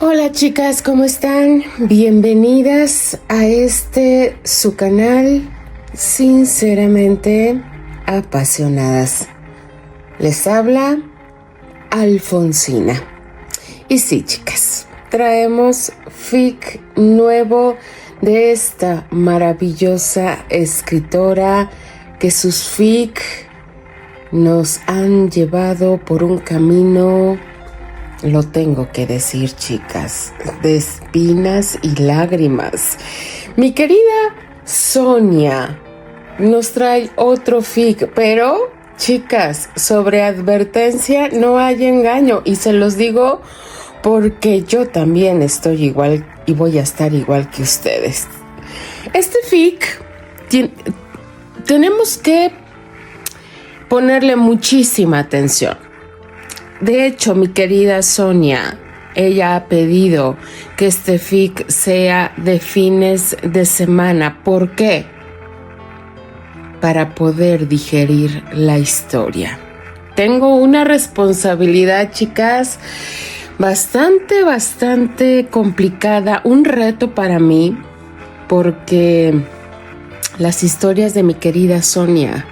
Hola chicas, ¿cómo están? Bienvenidas a su canal Sinceramente Apasionadas. Les habla Alfonsina. Y sí, chicas, traemos fic nuevo de esta maravillosa escritora que sus fic nos han llevado por un camino, lo tengo que decir, chicas, de espinas y lágrimas. Mi querida Sonia nos trae otro fic, pero chicas, sobre advertencia no hay engaño, y se los digo porque yo también estoy igual y voy a estar igual que ustedes. Este fic tenemos que ponerle muchísima atención. De hecho, mi querida Sonia, ella ha pedido que este fic sea de fines de semana. ¿Por qué? Para poder digerir la historia. Tengo una responsabilidad, chicas, bastante complicada, un reto para mí, porque las historias de mi querida Sonia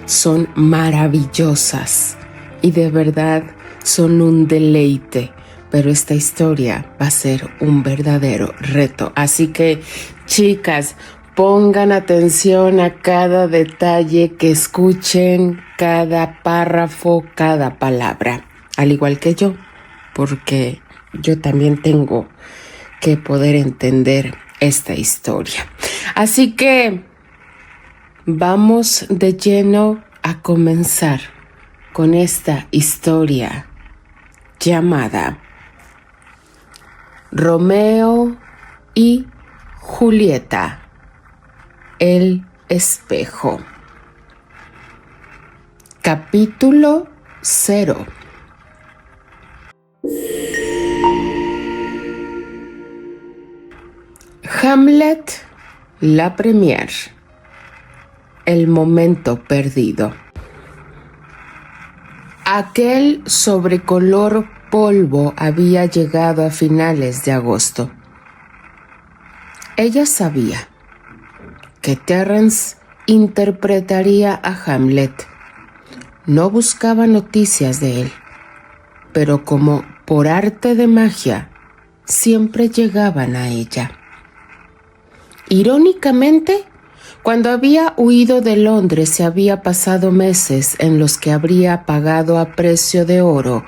son maravillosas y de verdad son un deleite, pero esta historia va a ser un verdadero reto. Así que, chicas, pongan atención a cada detalle, que escuchen cada párrafo, cada palabra, al igual que yo, porque yo también tengo que poder entender esta historia. Así que vamos de lleno a comenzar con esta historia llamada Romeo y Julieta, el espejo. Capítulo 0. Hamlet, la premier. El momento perdido. Aquel sobrecolor polvo había llegado a finales de agosto. Ella sabía que Terence interpretaría a Hamlet. No buscaba noticias de él, pero como por arte de magia, siempre llegaban a ella. Irónicamente, cuando había huido de Londres se había pasado meses en los que habría pagado a precio de oro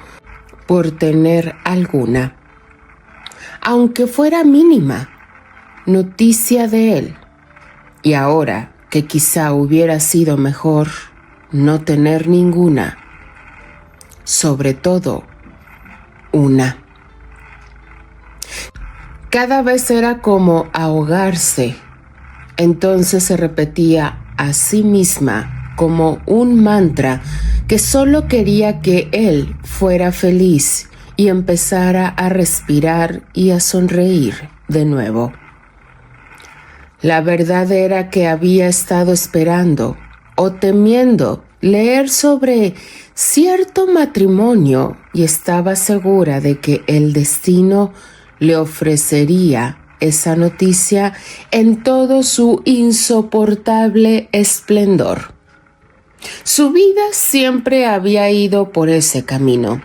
por tener alguna, aunque fuera mínima, noticia de él. Y ahora que quizá hubiera sido mejor no tener ninguna, sobre todo una. Cada vez era como ahogarse. Entonces se repetía a sí misma como un mantra que solo quería que él fuera feliz y empezara a respirar y a sonreír de nuevo. La verdad era que había estado esperando o temiendo leer sobre cierto matrimonio y estaba segura de que el destino le ofrecería esa noticia en todo su insoportable esplendor. Su vida siempre había ido por ese camino.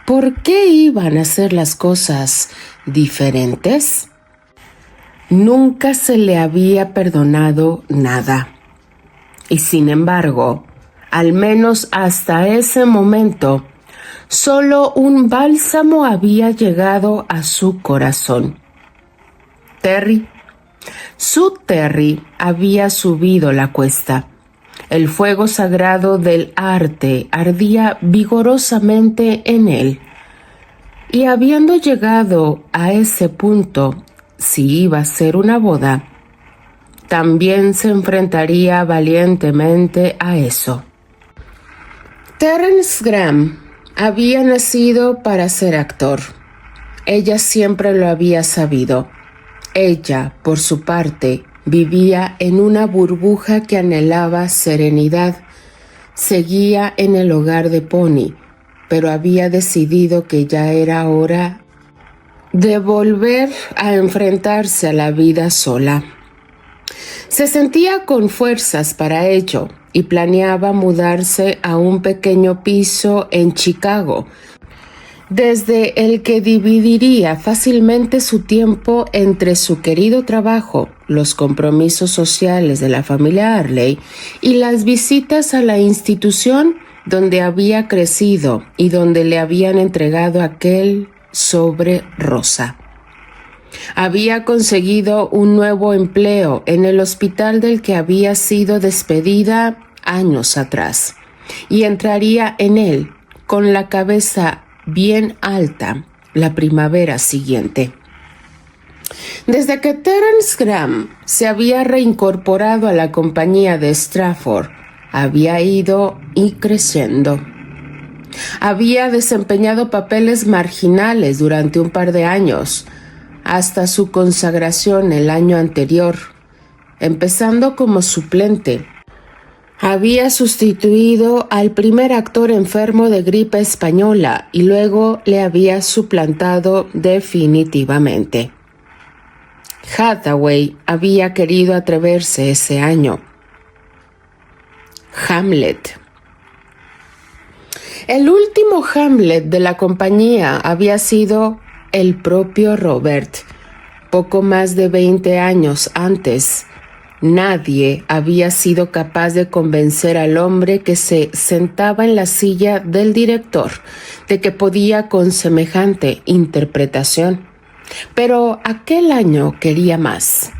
¿Por qué iban a hacer las cosas diferentes? Nunca se le había perdonado nada. Y sin embargo, al menos hasta ese momento, solo un bálsamo había llegado a su corazón. Terry. Su Terry había subido la cuesta. El fuego sagrado del arte ardía vigorosamente en él. Y habiendo llegado a ese punto, si iba a ser una boda, también se enfrentaría valientemente a eso. Terence Graham había nacido para ser actor. Ella siempre lo había sabido. Ella, por su parte, vivía en una burbuja que anhelaba serenidad. Seguía en el hogar de Pony, pero había decidido que ya era hora de volver a enfrentarse a la vida sola. Se sentía con fuerzas para ello y planeaba mudarse a un pequeño piso en Chicago, desde el que dividiría fácilmente su tiempo entre su querido trabajo, los compromisos sociales de la familia Arley y las visitas a la institución donde había crecido y donde le habían entregado aquel sobre rosa. Había conseguido un nuevo empleo en el hospital del que había sido despedida años atrás y entraría en él con la cabeza bien alta la primavera siguiente. Desde que Terence Graham se había reincorporado a la compañía de Stratford, había ido y creciendo. Había desempeñado papeles marginales durante un par de años, hasta su consagración el año anterior, empezando como suplente. Había sustituido al primer actor enfermo de gripe española y luego le había suplantado definitivamente. Hathaway había querido atreverse ese año. Hamlet. El último Hamlet de la compañía había sido el propio Robert, poco más de 20 años antes. Nadie había sido capaz de convencer al hombre que se sentaba en la silla del director de que podía con semejante interpretación. Pero aquel año quería más.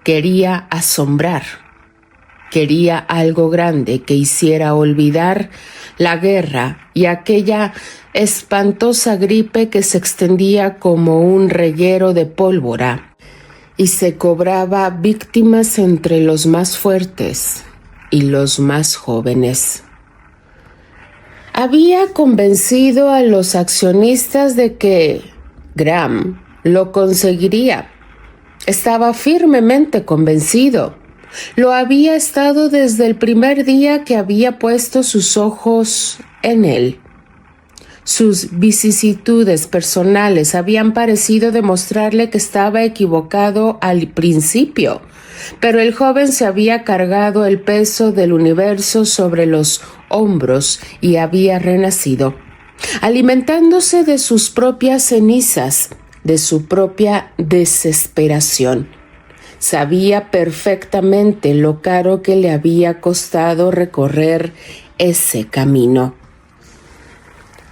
Quería asombrar. Quería algo grande que hiciera olvidar la guerra y aquella espantosa gripe que se extendía como un reguero de pólvora y se cobraba víctimas entre los más fuertes y los más jóvenes. Había convencido a los accionistas de que Graham lo conseguiría. Estaba firmemente convencido. Lo había estado desde el primer día que había puesto sus ojos en él. Sus vicisitudes personales habían parecido demostrarle que estaba equivocado al principio, pero el joven se había cargado el peso del universo sobre los hombros y había renacido, alimentándose de sus propias cenizas, de su propia desesperación. Sabía perfectamente lo caro que le había costado recorrer ese camino.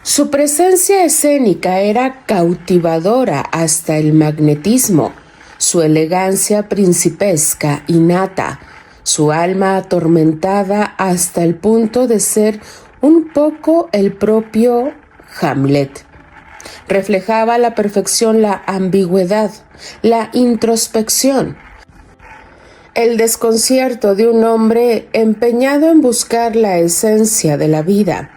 Su presencia escénica era cautivadora hasta el magnetismo, su elegancia principesca innata, su alma atormentada hasta el punto de ser un poco el propio Hamlet. Reflejaba a la perfección la ambigüedad, la introspección, el desconcierto de un hombre empeñado en buscar la esencia de la vida,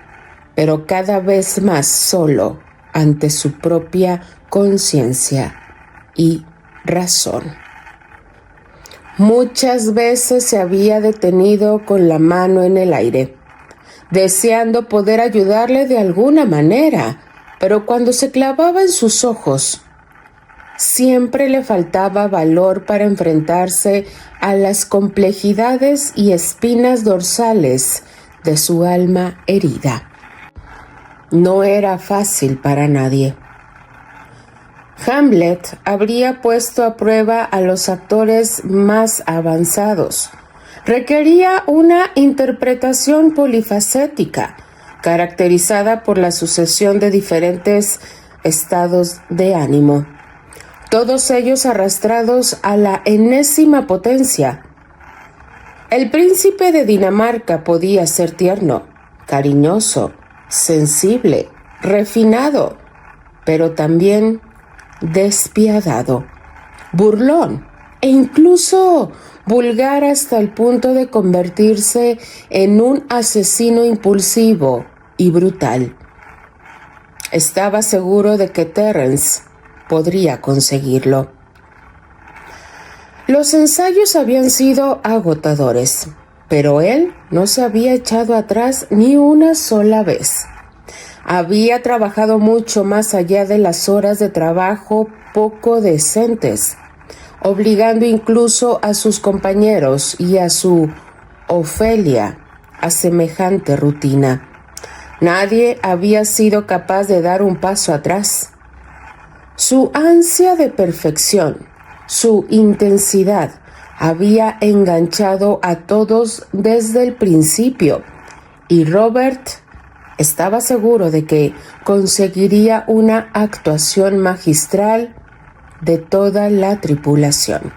pero cada vez más solo ante su propia conciencia y razón. Muchas veces se había detenido con la mano en el aire, deseando poder ayudarle de alguna manera, pero cuando se clavaba en sus ojos, siempre le faltaba valor para enfrentarse a las complejidades y espinas dorsales de su alma herida. No era fácil para nadie. Hamlet habría puesto a prueba a los actores más avanzados. Requería una interpretación polifacética, caracterizada por la sucesión de diferentes estados de ánimo, todos ellos arrastrados a la enésima potencia. El príncipe de Dinamarca podía ser tierno, cariñoso, sensible, refinado, pero también despiadado, burlón e incluso vulgar hasta el punto de convertirse en un asesino impulsivo y brutal. Estaba seguro de que Terence podría conseguirlo. Los ensayos habían sido agotadores, pero él no se había echado atrás ni una sola vez. Había trabajado mucho más allá de las horas de trabajo poco decentes, obligando incluso a sus compañeros y a su Ofelia a semejante rutina. Nadie había sido capaz de dar un paso atrás. Su ansia de perfección, su intensidad, había enganchado a todos desde el principio, y Robert estaba seguro de que conseguiría una actuación magistral de toda la tripulación.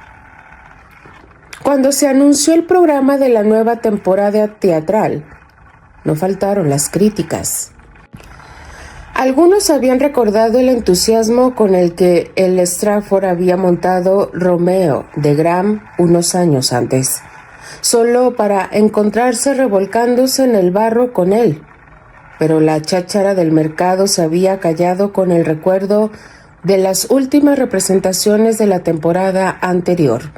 Cuando se anunció el programa de la nueva temporada teatral, no faltaron las críticas. Algunos habían recordado el entusiasmo con el que el Stratford había montado Romeo de Graham unos años antes, solo para encontrarse revolcándose en el barro con él. Pero la cháchara del mercado se había callado con el recuerdo de las últimas representaciones de la temporada anterior.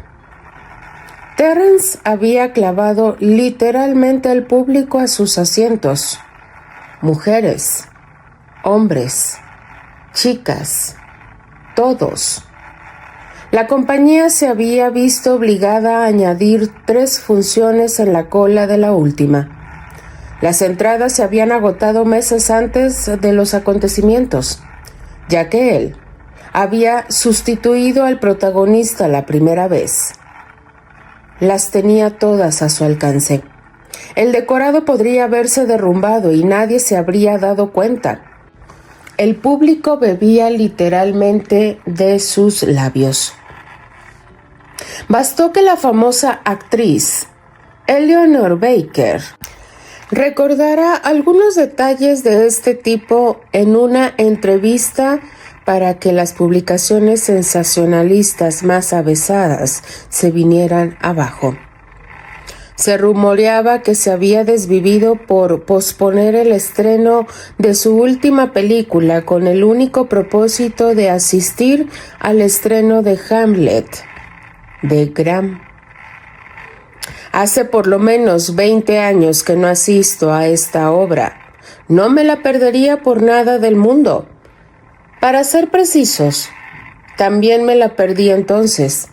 Terence había clavado literalmente al público a sus asientos. Mujeres, hombres, chicas, todos. La compañía se había visto obligada a añadir 3 funciones en la cola de la última. Las entradas se habían agotado meses antes de los acontecimientos, ya que él había sustituido al protagonista la primera vez. Las tenía todas a su alcance. El decorado podría haberse derrumbado y nadie se habría dado cuenta. El público bebía literalmente de sus labios. Bastó que la famosa actriz Eleanor Baker recordara algunos detalles de este tipo en una entrevista para que las publicaciones sensacionalistas más avesadas se vinieran abajo. Se rumoreaba que se había desvivido por posponer el estreno de su última película con el único propósito de asistir al estreno de Hamlet de Graham. Hace por lo menos 20 años que no asisto a esta obra. No me la perdería por nada del mundo. Para ser precisos, también me la perdí entonces.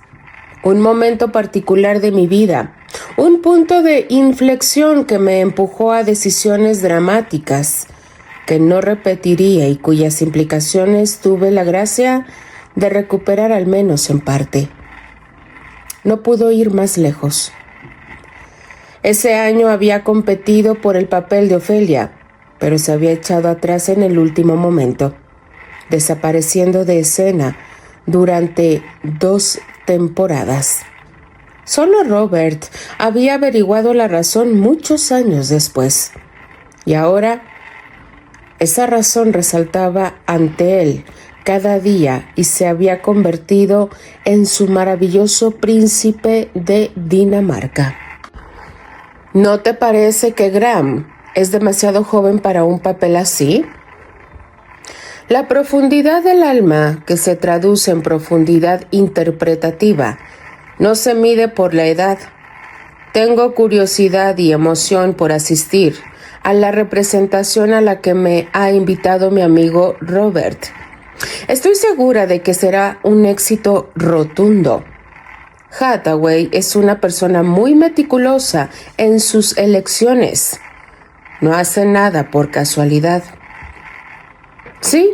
Un momento particular de mi vida, un punto de inflexión que me empujó a decisiones dramáticas que no repetiría y cuyas implicaciones tuve la gracia de recuperar al menos en parte. No pudo ir más lejos. Ese año había competido por el papel de Ofelia, pero se había echado atrás en el último momento, desapareciendo de escena durante 2 temporadas. Solo Robert había averiguado la razón muchos años después, y ahora esa razón resaltaba ante él cada día y se había convertido en su maravilloso príncipe de Dinamarca. ¿No te parece que Graham es demasiado joven para un papel así? La profundidad del alma, que se traduce en profundidad interpretativa, no se mide por la edad. Tengo curiosidad y emoción por asistir a la representación a la que me ha invitado mi amigo Robert. Estoy segura de que será un éxito rotundo. Hathaway es una persona muy meticulosa en sus elecciones. No hace nada por casualidad. Sí,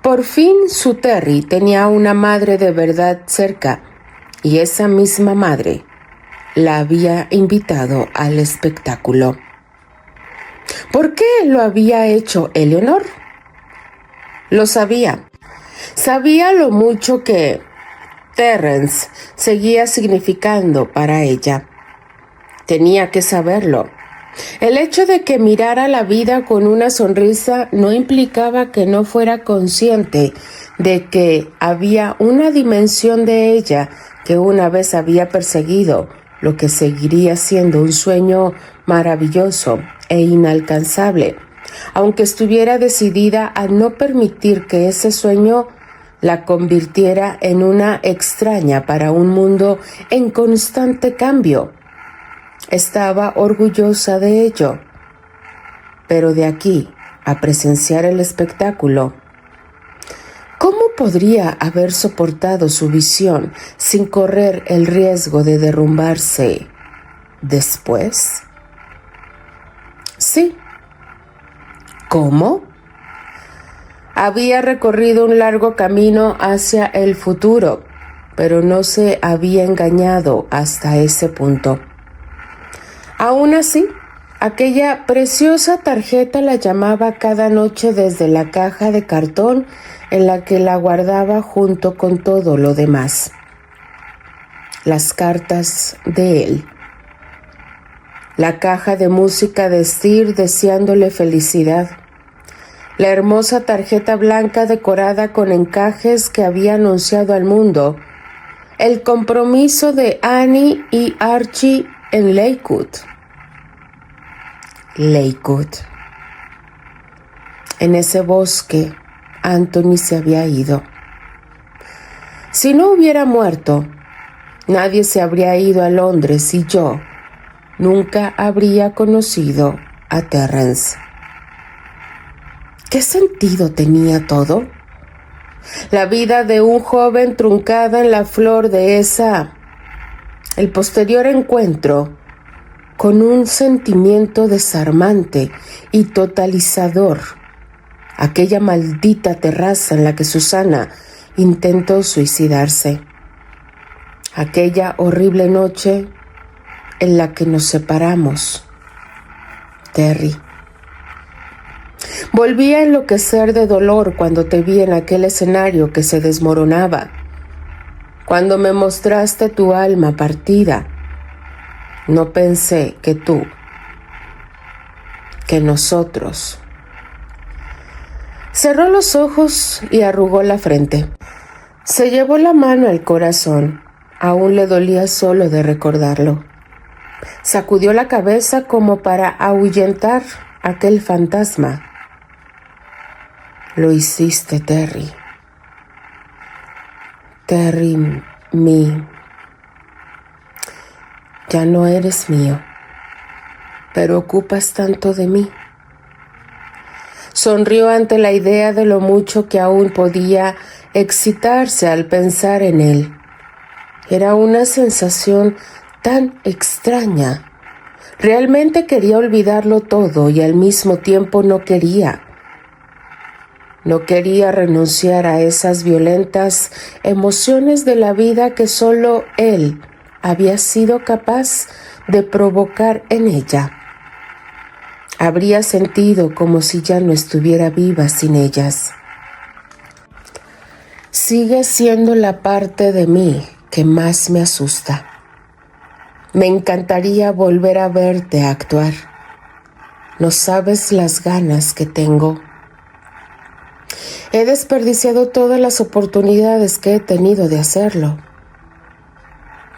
por fin su Terry tenía una madre de verdad cerca, y esa misma madre la había invitado al espectáculo. ¿Por qué lo había hecho Eleanor? Lo sabía. Sabía lo mucho que Terence seguía significando para ella. Tenía que saberlo. El hecho de que mirara la vida con una sonrisa no implicaba que no fuera consciente de que había una dimensión de ella que una vez había perseguido, lo que seguiría siendo un sueño maravilloso e inalcanzable, aunque estuviera decidida a no permitir que ese sueño la convirtiera en una extraña para un mundo en constante cambio. Estaba orgullosa de ello, pero de aquí a presenciar el espectáculo. ¿Cómo podría haber soportado su visión sin correr el riesgo de derrumbarse después? Sí. ¿Cómo? Había recorrido un largo camino hacia el futuro, pero no se había engañado hasta ese punto. Aún así, aquella preciosa tarjeta la llamaba cada noche desde la caja de cartón en la que la guardaba junto con todo lo demás. Las cartas de él. La caja de música de Stir deseándole felicidad. La hermosa tarjeta blanca decorada con encajes que había anunciado al mundo. El compromiso de Annie y Archie en Lakewood. Lakewood. En ese bosque, Anthony se había ido. Si no hubiera muerto, nadie se habría ido a Londres y yo nunca habría conocido a Terrence. ¿Qué sentido tenía todo? La vida de un joven truncada en la flor de el posterior encuentro con un sentimiento desarmante y totalizador. Aquella maldita terraza en la que Susana intentó suicidarse. Aquella horrible noche en la que nos separamos. Terry. Volví a enloquecer de dolor cuando te vi en aquel escenario que se desmoronaba. Cuando me mostraste tu alma partida, no pensé que tú, que nosotros. Cerró los ojos y arrugó la frente. Se llevó la mano al corazón. Aún le dolía solo de recordarlo. Sacudió la cabeza como para ahuyentar aquel fantasma. Lo hiciste, Terry. Terry, ya no eres mío, pero ocupas tanto de mí. Sonrió ante la idea de lo mucho que aún podía excitarse al pensar en él. Era una sensación tan extraña. Realmente quería olvidarlo todo y al mismo tiempo no quería. No quería renunciar a esas violentas emociones de la vida que solo él había sido capaz de provocar en ella. Habría sentido como si ya no estuviera viva sin ellas. Sigue siendo la parte de mí que más me asusta. Me encantaría volver a verte actuar. No sabes las ganas que tengo. He desperdiciado todas las oportunidades que he tenido de hacerlo.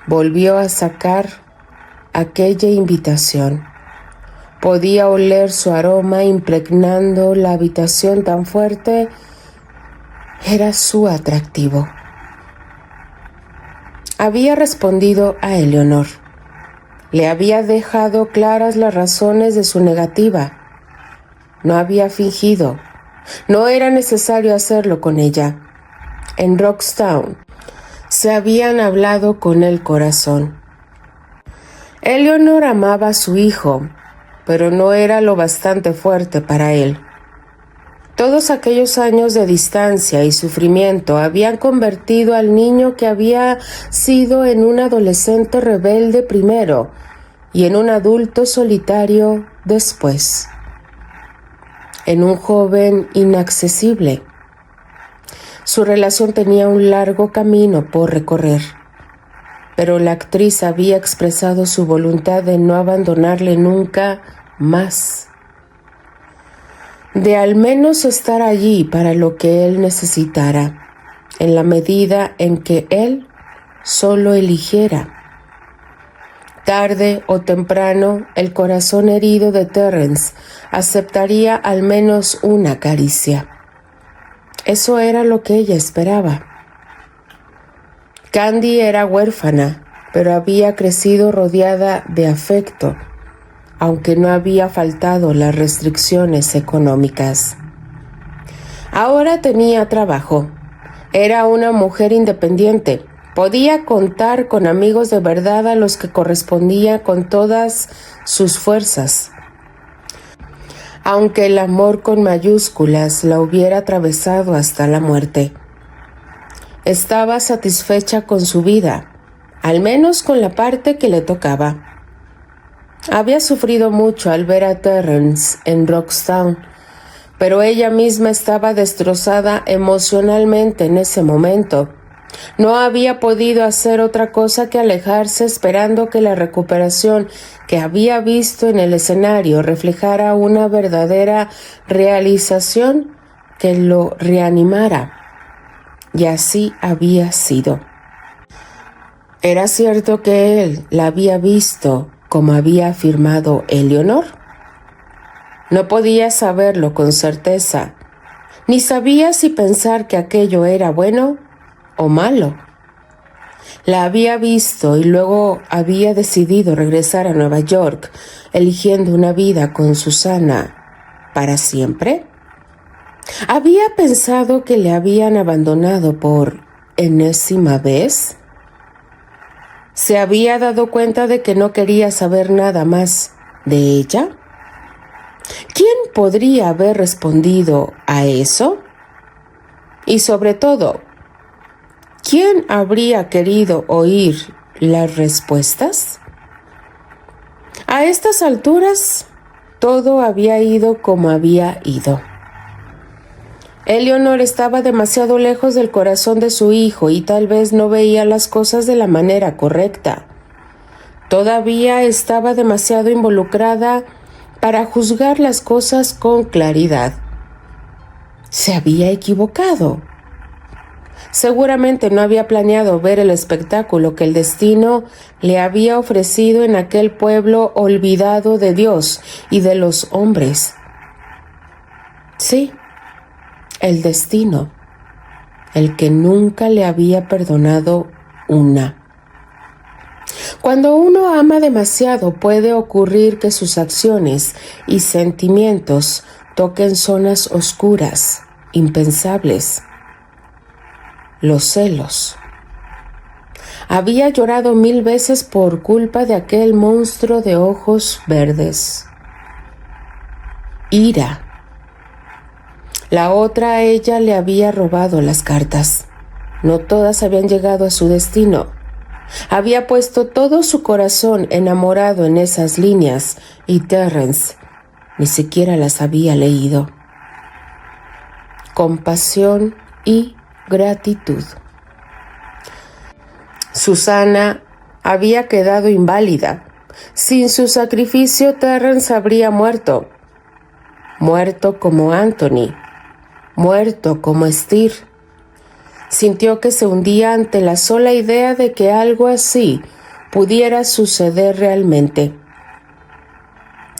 Volvió a sacar aquella invitación. Podía oler su aroma impregnando la habitación tan fuerte. Era su atractivo. Había respondido a Eleanor. Le había dejado claras las razones de su negativa. No había fingido. No era necesario hacerlo con ella. En Roxtown se habían hablado con el corazón. Eleanor amaba a su hijo, pero no era lo bastante fuerte para él. Todos aquellos años de distancia y sufrimiento habían convertido al niño que había sido en un adolescente rebelde primero y en un adulto solitario después. En un joven inaccesible. Su relación tenía un largo camino por recorrer, pero la actriz había expresado su voluntad de no abandonarle nunca más, de al menos estar allí para lo que él necesitara, en la medida en que él solo eligiera. Tarde o temprano, el corazón herido de Terrence aceptaría al menos una caricia. Eso era lo que ella esperaba. Candy era huérfana, pero había crecido rodeada de afecto. aunque no había faltado las restricciones económicas. Ahora tenía trabajo. Era una mujer independiente. Podía contar con amigos de verdad a los que correspondía con todas sus fuerzas. Aunque el amor con mayúsculas la hubiera atravesado hasta la muerte. Estaba satisfecha con su vida, al menos con la parte que le tocaba. Había sufrido mucho al ver a Terrence en Roxtown, pero ella misma estaba destrozada emocionalmente en ese momento. No había podido hacer otra cosa que alejarse esperando que la recuperación que había visto en el escenario reflejara una verdadera realización que lo reanimara. Y así había sido. ¿Era cierto que él la había visto como había afirmado Eleanor? No podía saberlo con certeza, ni sabía si pensar que aquello era bueno o malo. La había visto y luego había decidido regresar a Nueva York, eligiendo una vida con Susana para siempre. ¿Había pensado que le habían abandonado por enésima vez? ¿Se había dado cuenta de que no quería saber nada más de ella? ¿Quién podría haber respondido a eso? Y sobre todo, ¿quién habría querido oír las respuestas? A estas alturas, todo había ido como había ido. Eleanor estaba demasiado lejos del corazón de su hijo y tal vez no veía las cosas de la manera correcta. Todavía estaba demasiado involucrada para juzgar las cosas con claridad. Se había equivocado. Seguramente no había planeado ver el espectáculo que el destino le había ofrecido en aquel pueblo olvidado de Dios y de los hombres. Sí, el destino, el que nunca le había perdonado una. Cuando uno ama demasiado puede ocurrir que sus acciones y sentimientos toquen zonas oscuras, impensables. Los celos. Había llorado 1000 veces por culpa de aquel monstruo de ojos verdes. Ira. La otra a ella le había robado las cartas. No todas habían llegado a su destino. Había puesto todo su corazón enamorado en esas líneas y Terrence ni siquiera las había leído. Compasión y gratitud. Susana había quedado inválida. Sin su sacrificio, Terrence habría muerto. Muerto como Anthony. Muerto como Esther. Sintió que se hundía ante la sola idea de que algo así pudiera suceder realmente.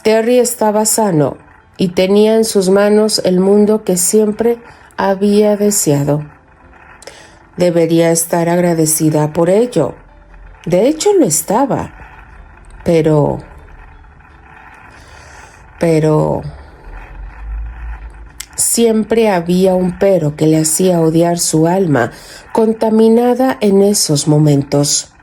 Terry estaba sano y tenía en sus manos el mundo que siempre había deseado. Debería estar agradecida por ello. De hecho, lo estaba. Pero siempre había un pero que le hacía odiar su alma, contaminada en esos momentos.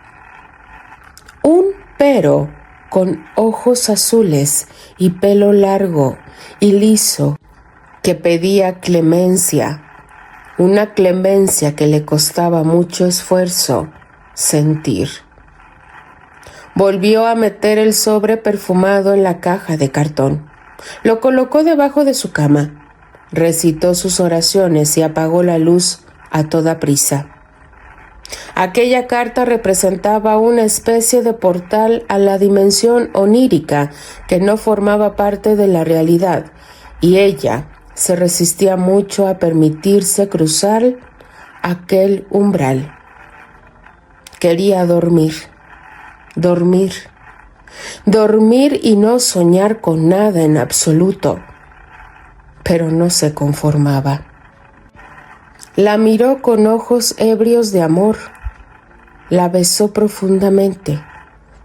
Un pero con ojos azules y pelo largo y liso que pedía clemencia, una clemencia que le costaba mucho esfuerzo sentir. Volvió a meter el sobre perfumado en la caja de cartón. Lo colocó debajo de su cama. Recitó sus oraciones y apagó la luz a toda prisa. Aquella carta representaba una especie de portal a la dimensión onírica que no formaba parte de la realidad, y ella se resistía mucho a permitirse cruzar aquel umbral. Quería dormir y no soñar con nada en absoluto. Pero no se conformaba. La miró con ojos ebrios de amor. La besó profundamente,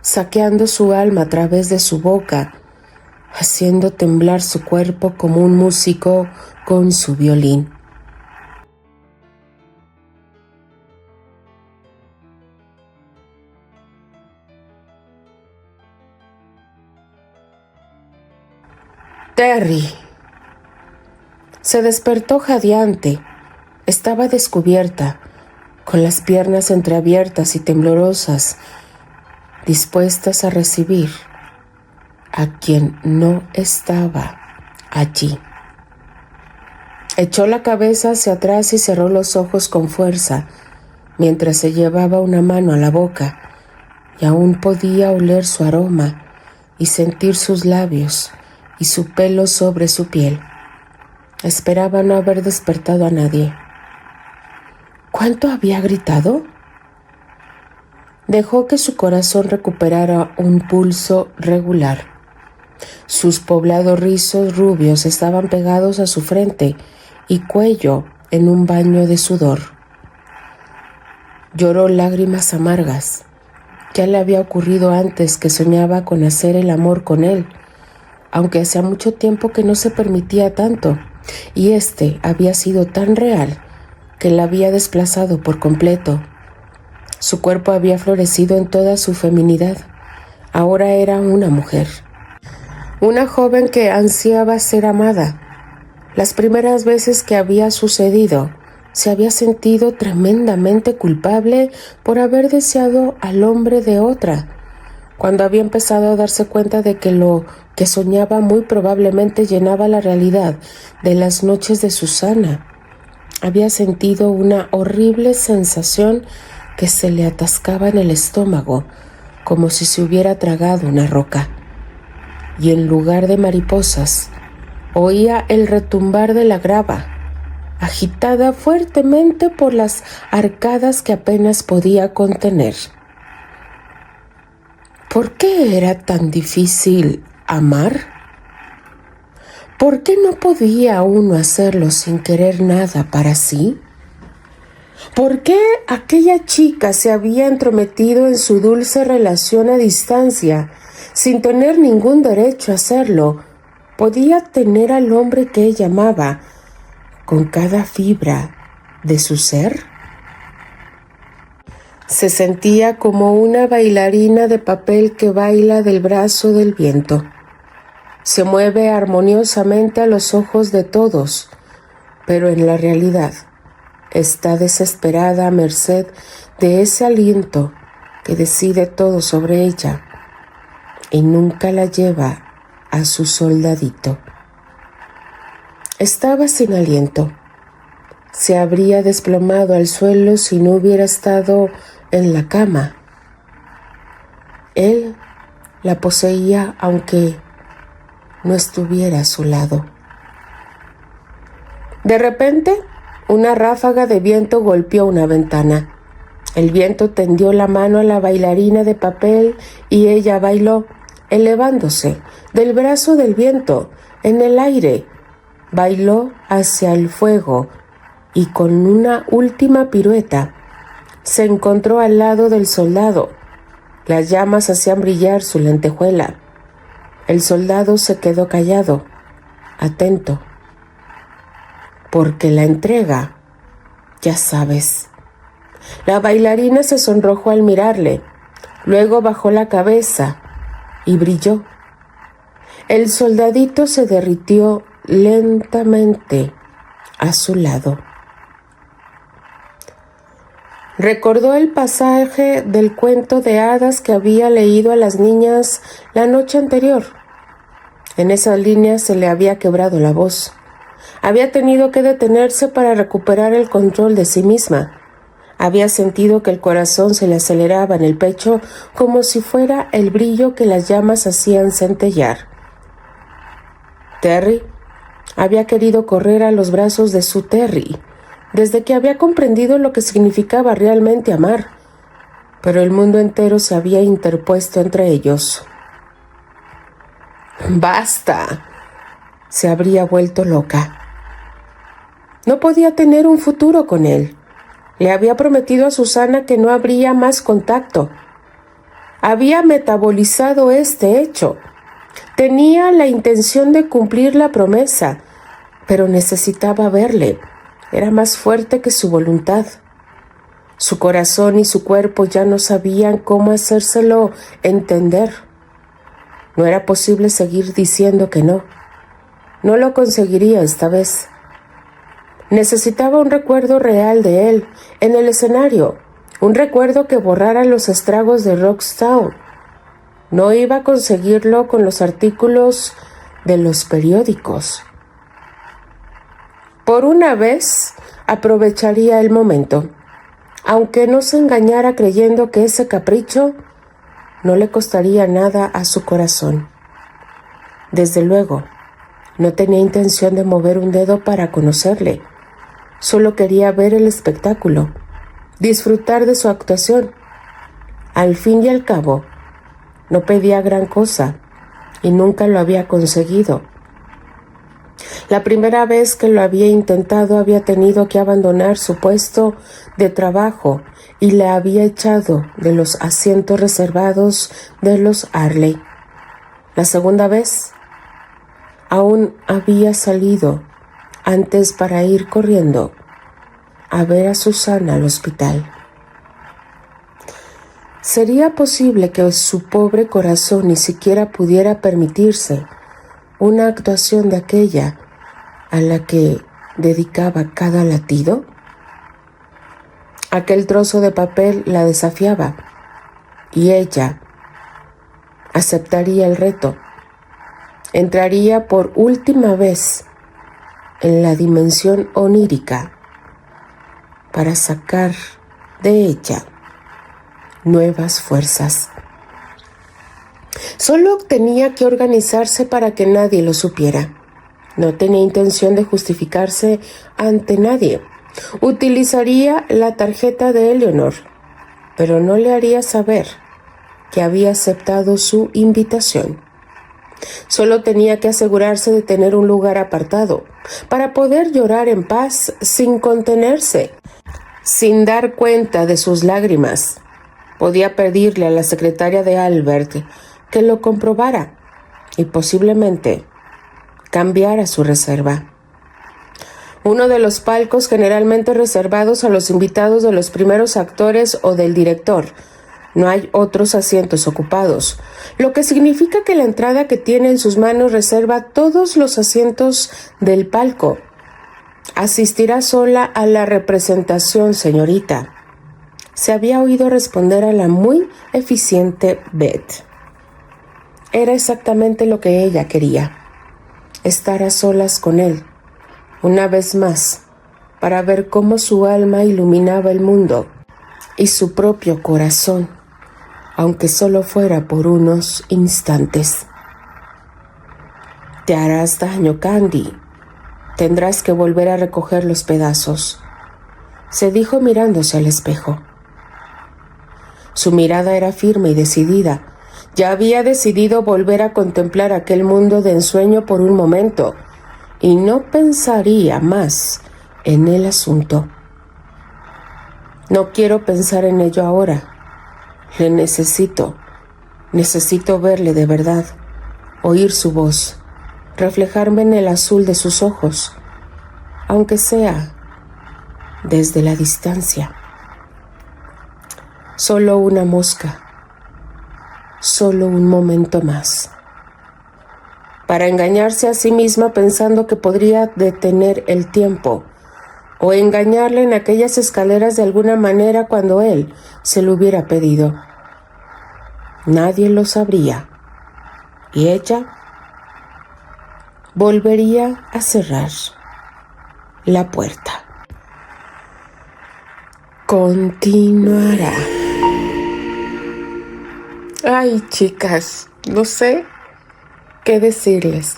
saqueando su alma a través de su boca haciendo temblar su cuerpo como un músico con su violín. Terry. Se despertó jadeante. Estaba descubierta, con las piernas entreabiertas y temblorosas, dispuestas a recibir a quien no estaba allí. Echó la cabeza hacia atrás y cerró los ojos con fuerza, mientras se llevaba una mano a la boca, y aún podía oler su aroma y sentir sus labios y su pelo sobre su piel. Esperaba no haber despertado a nadie. ¿Cuánto había gritado? Dejó que su corazón recuperara un pulso regular. Sus poblados rizos rubios estaban pegados a su frente y cuello en un baño de sudor. Lloró lágrimas amargas. Ya le había ocurrido antes que soñaba con hacer el amor con él, aunque hacía mucho tiempo que no se permitía tanto, y este había sido tan real que la había desplazado por completo. Su cuerpo había florecido en toda su feminidad. Ahora era una mujer, una joven que ansiaba ser amada. Las primeras veces que había sucedido, se había sentido tremendamente culpable por haber deseado al hombre de otra. Cuando había empezado a darse cuenta de que lo que soñaba muy probablemente llenaba la realidad de las noches de Susana, había sentido una horrible sensación que se le atascaba en el estómago, como si se hubiera tragado una roca. Y en lugar de mariposas, oía el retumbar de la grava, agitada fuertemente por las arcadas que apenas podía contener. ¿Por qué era tan difícil amar? ¿Por qué no podía uno hacerlo sin querer nada para sí? ¿Por qué aquella chica se había entrometido en su dulce relación a distancia, sin tener ningún derecho a hacerlo? Podía tener al hombre que ella amaba con cada fibra de su ser. Se sentía como una bailarina de papel que baila del brazo del viento. Se mueve armoniosamente a los ojos de todos, pero en la realidad está desesperada a merced de ese aliento que decide todo sobre ella y nunca la lleva a su soldadito. Estaba sin aliento. Se habría desplomado al suelo si no hubiera estado en la cama. Él la poseía aunque no estuviera a su lado. De repente, una ráfaga de viento golpeó una ventana. El viento tendió la mano a la bailarina de papel y ella bailó, elevándose del brazo del viento en el aire. Bailó hacia el fuego y con una última pirueta se encontró al lado del soldado. Las llamas hacían brillar su lentejuela. El soldado se quedó callado, atento, porque la entrega, ya sabes. La bailarina se sonrojó al mirarle, luego bajó la cabeza y brilló. El soldadito se derritió lentamente a su lado. Recordó el pasaje del cuento de hadas que había leído a las niñas la noche anterior. En esas líneas se le había quebrado la voz. Había tenido que detenerse para recuperar el control de sí misma. Había sentido que el corazón se le aceleraba en el pecho como si fuera el brillo que las llamas hacían centellear. Terry había querido correr a los brazos de su Terry, desde que había comprendido lo que significaba realmente amar, pero el mundo entero se había interpuesto entre ellos. ¡Basta! Se habría vuelto loca. No podía tener un futuro con él. Le había prometido a Susana que no habría más contacto. Había metabolizado este hecho. Tenía la intención de cumplir la promesa, pero necesitaba verle. Era más fuerte que su voluntad. Su corazón y su cuerpo ya no sabían cómo hacérselo entender. No era posible seguir diciendo que no. No lo conseguiría esta vez. Necesitaba un recuerdo real de él, en el escenario, un recuerdo que borrara los estragos de Roxtown. No iba a conseguirlo con los artículos de los periódicos. Por una vez, aprovecharía el momento, aunque no se engañara creyendo que ese capricho no le costaría nada a su corazón. Desde luego, no tenía intención de mover un dedo para conocerle. Solo quería ver el espectáculo, disfrutar de su actuación. Al fin y al cabo, no pedía gran cosa y nunca lo había conseguido. La primera vez que lo había intentado había tenido que abandonar su puesto de trabajo y le había echado de los asientos reservados de los Harley. La segunda vez, aún había salido antes para ir corriendo a ver a Susana al hospital. ¿Sería posible que su pobre corazón ni siquiera pudiera permitirse una actuación de aquella a la que dedicaba cada latido? Aquel trozo de papel la desafiaba y ella aceptaría el reto. Entraría por última vez en la dimensión onírica para sacar de ella nuevas fuerzas. Solo tenía que organizarse para que nadie lo supiera. No tenía intención de justificarse ante nadie. Utilizaría la tarjeta de Eleanor, pero no le haría saber que había aceptado su invitación. Solo tenía que asegurarse de tener un lugar apartado para poder llorar en paz sin contenerse, sin dar cuenta de sus lágrimas. Podía pedirle a la secretaria de Albert que lo comprobara y posiblemente cambiara su reserva. Uno de los palcos generalmente reservados a los invitados de los primeros actores o del director. No hay otros asientos ocupados, lo que significa que la entrada que tiene en sus manos reserva todos los asientos del palco. Asistirá sola a la representación, señorita. Se había oído responder a la muy eficiente Beth. Era exactamente lo que ella quería, estar a solas con él, una vez más, para ver cómo su alma iluminaba el mundo y su propio corazón, aunque solo fuera por unos instantes. Te harás daño, Candy. Tendrás que volver a recoger los pedazos, se dijo mirándose al espejo. Su mirada era firme y decidida. Ya había decidido volver a contemplar aquel mundo de ensueño por un momento y no pensaría más en el asunto. No quiero pensar en ello ahora. Le necesito verle de verdad, oír su voz, reflejarme en el azul de sus ojos, aunque sea desde la distancia. Solo una mosca, solo un momento más, para engañarse a sí misma pensando que podría detener el tiempo, o engañarle en aquellas escaleras de alguna manera cuando él se lo hubiera pedido. Nadie lo sabría, y ella volvería a cerrar la puerta. Continuará. Ay, chicas, no sé qué decirles.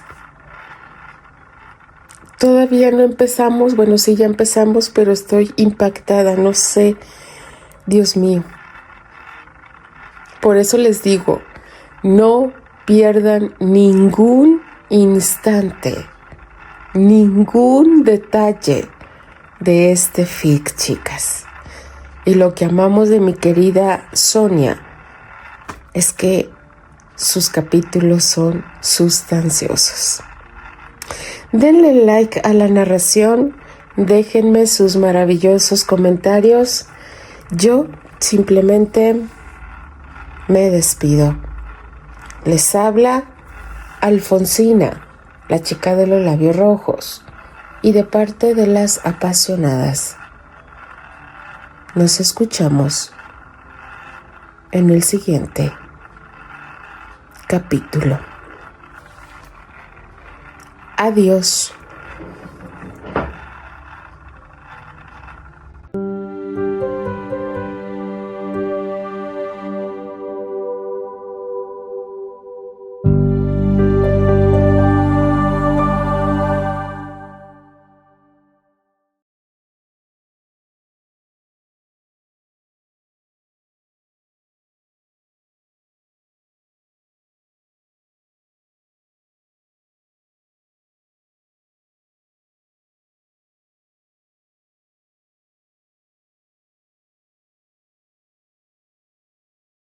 Todavía no empezamos, bueno, sí ya empezamos, pero estoy impactada, no sé, Dios mío. Por eso les digo, no pierdan ningún instante, ningún detalle de este fic, chicas. Y lo que amamos de mi querida Sonia es que sus capítulos son sustanciosos. Denle like a la narración, déjenme sus maravillosos comentarios. Yo simplemente me despido. Les habla Alfonsina, la chica de los labios rojos, y de parte de las apasionadas. Nos escuchamos en el siguiente capítulo. Adiós.